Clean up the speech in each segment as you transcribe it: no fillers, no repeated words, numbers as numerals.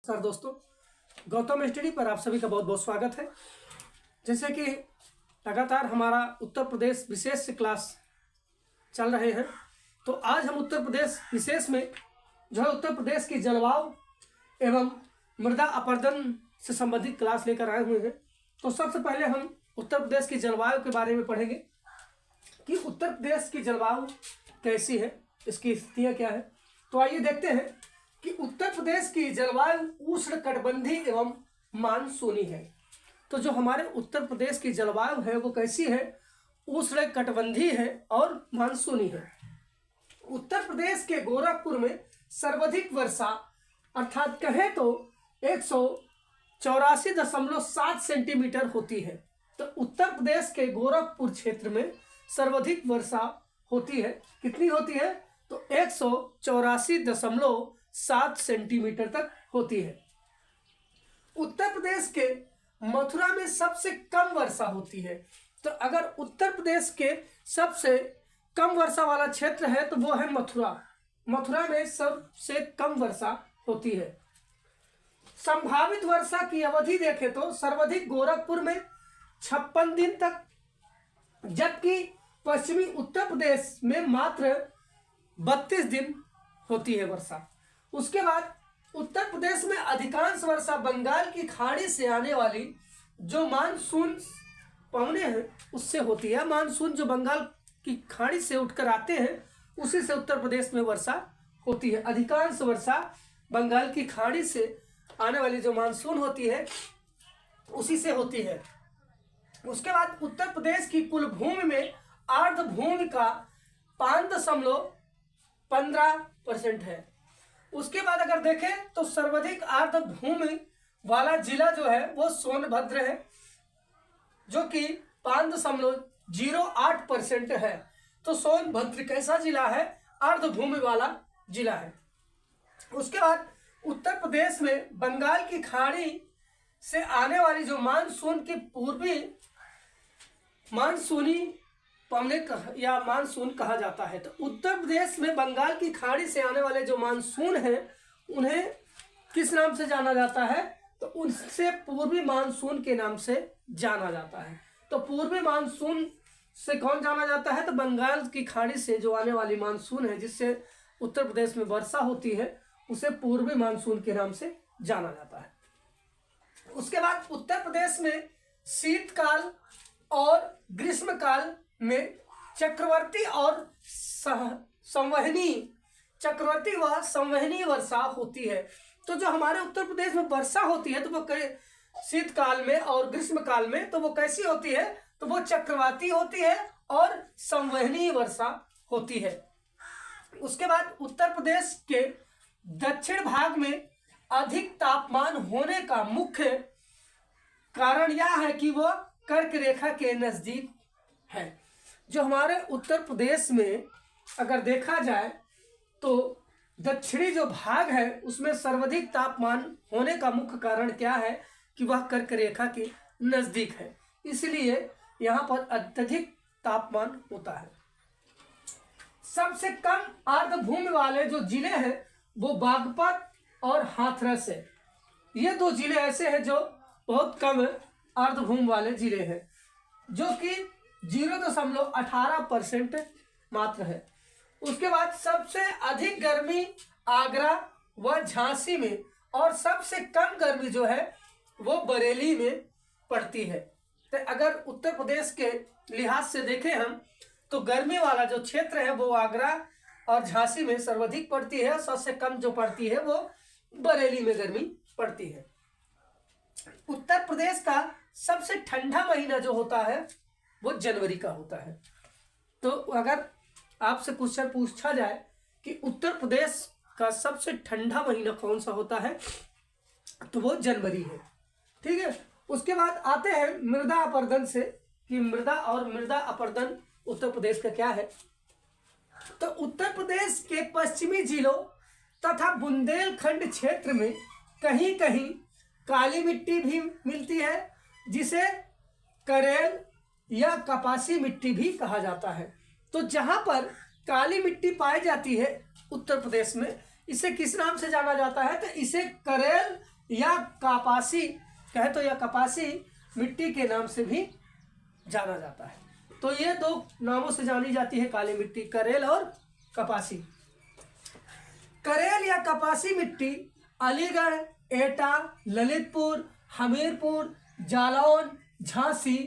Sir दोस्तों, Gautam study पर आप सभी का बहुत बहुत स्वागत है। जैसे कि लगातार हमारा उत्तर प्रदेश विशेष क्लास चल रहे हैं, तो आज हम उत्तर प्रदेश विशेष में जो है उत्तर प्रदेश की जलवायु एवं मृदा अपरदन से संबंधित क्लास लेकर आए हुए हैं। तो सबसे पहले हम उत्तर प्रदेश की जलवायु के बारे में पढ़ेंगे कि उत्तर प्रदेश की जलवायु कैसी है, इसकी स्थितियाँ क्या है। तो आइए देखते हैं कि उत्तर प्रदेश की जलवायु उष्णकटिबंधीय एवं मानसूनी है। तो जो हमारे उत्तर प्रदेश की जलवायु है वो कैसी है? उष्णकटिबंधीय है और मानसूनी है। उत्तर प्रदेश के गोरखपुर में सर्वाधिक वर्षा अर्थात कहें तो 184.7 सेंटीमीटर होती है। तो उत्तर प्रदेश के गोरखपुर क्षेत्र में सर्वाधिक वर्षा होती है। कितनी होती है? तो 184.7 सेंटीमीटर तक होती है। उत्तर प्रदेश के मथुरा में सबसे कम वर्षा होती है। तो अगर उत्तर प्रदेश के सबसे कम वर्षा वाला क्षेत्र है तो वो है मथुरा। मथुरा में सबसे कम वर्षा होती है। संभावित वर्षा की अवधि देखें तो सर्वाधिक गोरखपुर में 56 दिन तक, जबकि पश्चिमी उत्तर प्रदेश में मात्र 32 दिन होती है वर्षा। उसके बाद उत्तर प्रदेश में अधिकांश वर्षा बंगाल की खाड़ी से आने वाली जो मानसून पवने हैं उससे होती है। मानसून जो बंगाल की खाड़ी से उठकर आते हैं उसी से उत्तर प्रदेश में वर्षा होती है। अधिकांश वर्षा बंगाल की खाड़ी से आने वाली जो मानसून होती है उसी से होती है। उसके बाद उत्तर प्रदेश की कुल भूमि में आर्द्र भूमि का 5.15% है। उसके बाद अगर देखें तो सर्वाधिक आर्द्र भूमि वाला जिला जो है वो सोनभद्र है, जो कि 5.08% है। तो सोनभद्र कैसा जिला है? आर्द्र भूमि वाला जिला है। उसके बाद उत्तर प्रदेश में बंगाल की खाड़ी से आने वाली जो मानसून की पूर्वी मानसूनी पवने या मानसून कहा जाता है। तो उत्तर प्रदेश में बंगाल की खाड़ी से आने वाले जो मानसून हैं उन्हें किस नाम से जाना जाता है? तो उनसे पूर्वी मानसून के नाम से जाना जाता है। तो पूर्वी मानसून से कौन जाना जाता है? तो बंगाल की खाड़ी से जो आने वाली मानसून है जिससे उत्तर प्रदेश में वर्षा होती है उसे पूर्वी मानसून के नाम से जाना जाता है। उसके बाद उत्तर प्रदेश में शीतकाल और ग्रीष्मकाल में चक्रवर्ती व संवहनी वर्षा होती है। तो जो हमारे उत्तर प्रदेश में वर्षा होती है तो वो शीतकाल में और ग्रीष्मकाल में तो वो कैसी होती है? तो वो चक्रवाती होती है और संवहनी वर्षा होती है। उसके बाद उत्तर प्रदेश के दक्षिण भाग में अधिक तापमान होने का मुख्य कारण यह है कि वह कर्क रेखा के नजदीक है। जो हमारे उत्तर प्रदेश में अगर देखा जाए तो दक्षिणी जो भाग है उसमें सर्वाधिक तापमान होने का मुख्य कारण क्या है? कि वह कर्क रेखा के नजदीक है, इसलिए यहाँ पर अत्यधिक तापमान होता है। सबसे कम आर्द्र भूमि वाले जो जिले हैं वो बागपत और हाथरस है। ये दो जिले ऐसे हैं जो बहुत कम आर्द्र भूमि वाले जिले हैं, जो कि 0.18% मात्र है। उसके बाद सबसे अधिक गर्मी आगरा व झांसी में और सबसे कम गर्मी जो है वो बरेली में पड़ती है। तो अगर उत्तर प्रदेश के लिहाज से देखें हम तो गर्मी वाला जो क्षेत्र है वो आगरा और झांसी में सर्वाधिक पड़ती है, सबसे कम जो पड़ती है वो बरेली में गर्मी पड़ती है। उत्तर प्रदेश का सबसे ठंडा महीना जो होता है वो जनवरी का होता है। तो अगर आपसे क्वेश्चन पूछा जाए कि उत्तर प्रदेश का सबसे ठंडा महीना कौन सा होता है तो वो जनवरी है। ठीक है। उसके बाद आते हैं मृदा अपरदन से कि मृदा अपरदन उत्तर प्रदेश का क्या है। तो उत्तर प्रदेश के पश्चिमी जिलों तथा बुंदेलखंड क्षेत्र में कहीं कहीं काली मिट्टी भी मिलती है, जिसे करेल या कपासी मिट्टी भी कहा जाता है। तो जहां पर काली मिट्टी पाई जाती है उत्तर प्रदेश में, इसे किस नाम से जाना जाता है? तो इसे करेल या कापासी कहे तो यह कपासी मिट्टी के नाम से भी जाना जाता है। तो ये दो नामों से जानी जाती है काली मिट्टी, करेल और कपासी। करेल या कपासी मिट्टी अलीगढ़, एटा, ललितपुर, हमीरपुर, जालौन, झांसी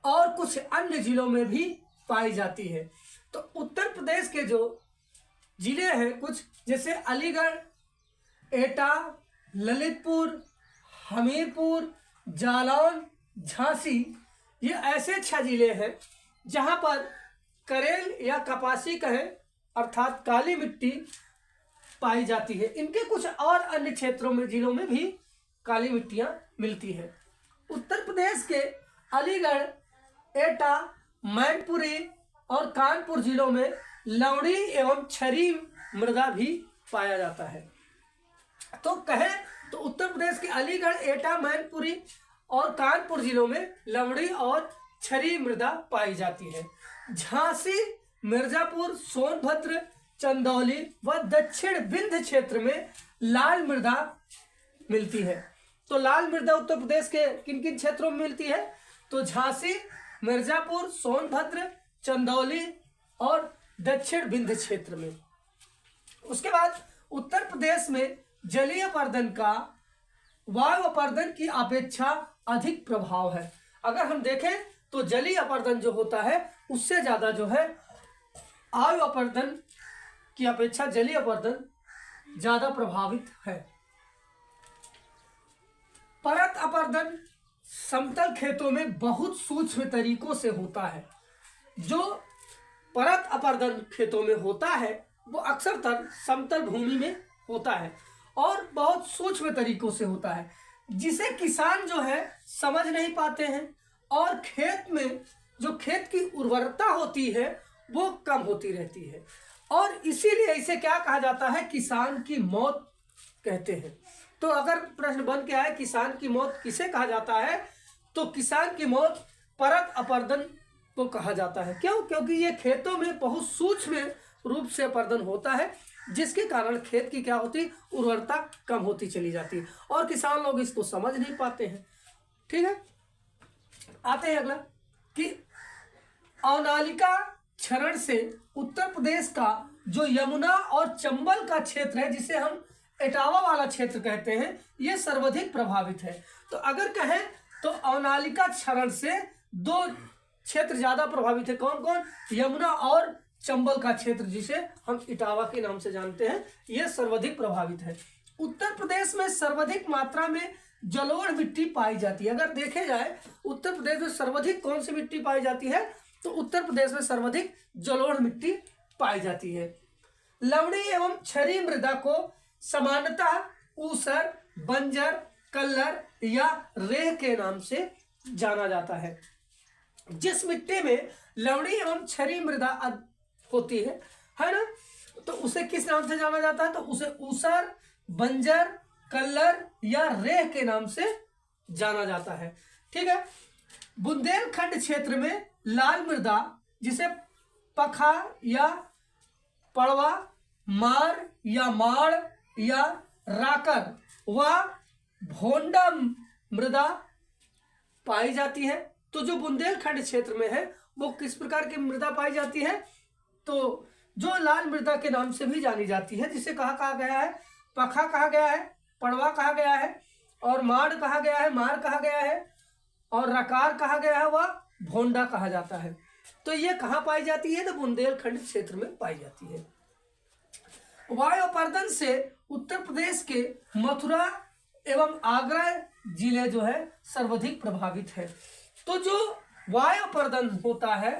और कुछ अन्य जिलों में भी पाई जाती है। तो उत्तर प्रदेश के जो जिले हैं कुछ, जैसे अलीगढ़, एटा, ललितपुर, हमीरपुर, जालौन, झांसी, ये ऐसे 6 जिले हैं जहां पर करेल या कपासी कहें अर्थात काली मिट्टी पाई जाती है। इनके कुछ और अन्य क्षेत्रों में, जिलों में भी काली मिट्टियां मिलती हैं। उत्तर प्रदेश के अलीगढ़, एटा, मैनपुरी और कानपुर जिलों में लवणी एवं क्षारीय मृदा भी पाया जाता है। तो कहें तो उत्तर प्रदेश के अलीगढ़, एटा, मैनपुरी और कानपुर जिलों में लवणी और क्षारीय मृदा पाई जाती है। झांसी, मिर्जापुर, सोनभद्र, चंदौली व दक्षिण विंध्य क्षेत्र में लाल मृदा मिलती है। तो लाल मृदा उत्तर प्रदेश के किन किन क्षेत्रों में मिलती है? तो झांसी, मिर्जापुर, सोनभद्र, चंदौली और दक्षिण विंध्य क्षेत्र में। उसके बाद उत्तर प्रदेश में जलीय अपर्दन का वायु अपर्दन की अपेक्षा अधिक प्रभाव है। अगर हम देखें तो जलीय अपर्दन जो होता है उससे ज्यादा जो है वायु अपर्दन की अपेक्षा जलीय अपर्दन ज्यादा प्रभावित है। परत अपर्दन समतल खेतों में बहुत सूक्ष्म तरीकों से होता है। जो परत अपर्दन खेतों में होता है वो अक्सर समतल भूमि में होता है और बहुत सूक्ष्म तरीकों से होता है, जिसे किसान जो है समझ नहीं पाते हैं और खेत में जो खेत की उर्वरता होती है वो कम होती रहती है और इसीलिए इसे क्या कहा जाता है? किसान की मौत कहते हैं। तो अगर प्रश्न बन के आए किसान की मौत किसे कहा जाता है, तो किसान की मौत परत अपर्दन को कहा जाता है। क्यों? क्योंकि ये खेतों में बहुत सूक्ष्म रूप से अपर्दन होता है, जिसके कारण खेत की क्या होती, उर्वरता कम होती चली जाती है और किसान लोग इसको समझ नहीं पाते हैं। ठीक है, आते हैं अगला कि अवनालिका क्षरण से उत्तर प्रदेश का जो यमुना और चंबल का क्षेत्र है, जिसे हम एटावा वाला क्षेत्र कहते हैं, ये सर्वाधिक प्रभावित है। तो अगर कहें तो अवनालिका क्षरण से 2 क्षेत्र ज्यादा प्रभावित है। कौन कौन? यमुना और चंबल का क्षेत्र, जिसे हम इटावा के नाम से जानते हैं, यह सर्वाधिक प्रभावित है। उत्तर प्रदेश में सर्वाधिक मात्रा में जलोढ़ मिट्टी पाई जाती है। अगर देखे जाए उत्तर प्रदेश में सर्वाधिक कौन सी मिट्टी पाई जाती है, तो उत्तर प्रदेश में सर्वाधिक जलोढ़ मिट्टी पाई जाती है। लवणी एवं क्षारीय मृदा को सामान्यतः ऊसर, बंजर, कल्लर या रेह के नाम से जाना जाता है। जिस मिट्टी में लवणी एवं क्षारीय मृदा होती है ना, तो उसे किस नाम से जाना जाता है? तो उसे ऊसर, बंजर, कल्लर या रेह के नाम से जाना जाता है। ठीक है, बुंदेलखंड क्षेत्र में लाल मृदा, जिसे पखा या पड़वा, मार या माड़ या राकर व भोंडा मृदा पाई जाती है। तो जो बुंदेलखंड क्षेत्र में है वो किस प्रकार की मृदा पाई जाती है? तो जो लाल मृदा के नाम से भी जानी जाती है, जिसे कहा गया है, पखा कहा गया है, पड़वा कहा गया है और माड़ कहा गया है, मार कहा गया है और रकार कहा गया है, वह भोंडा कहा जाता है। तो ये कहाँ पाई जाती है? तो बुंदेलखंड क्षेत्र में पाई जाती है। वायु अपर्दन से उत्तर प्रदेश के मथुरा एवं आगरा जिले जो है सर्वाधिक प्रभावित है। तो जो वायु अपर्दन होता है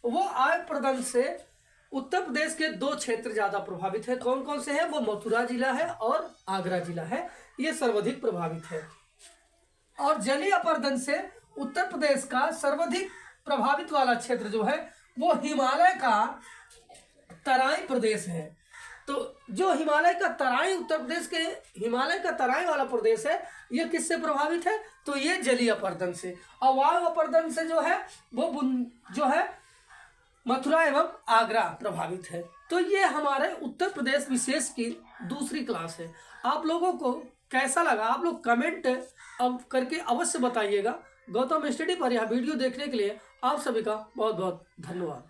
वो वायु अपर्दन से उत्तर प्रदेश के 2 क्षेत्र ज्यादा प्रभावित है। कौन कौन से हैं? वो मथुरा जिला है और आगरा जिला है, ये सर्वाधिक प्रभावित है। और जलीय अपर्दन से उत्तर प्रदेश का सर्वाधिक प्रभावित वाला क्षेत्र जो है वो हिमालय का तराई प्रदेश है। तो जो हिमालय का तराई, उत्तर प्रदेश के हिमालय का तराई वाला प्रदेश है, ये किससे प्रभावित है? तो ये जलीय अपर्दन से। और वायु अपर्दन से जो है वो जो है मथुरा एवं आगरा प्रभावित है। तो ये हमारे उत्तर प्रदेश विशेष की दूसरी क्लास है। आप लोगों को कैसा लगा आप लोग कमेंट अब करके अवश्य बताइएगा। गौतम स्टडी पर यह वीडियो देखने के लिए आप सभी का बहुत बहुत धन्यवाद।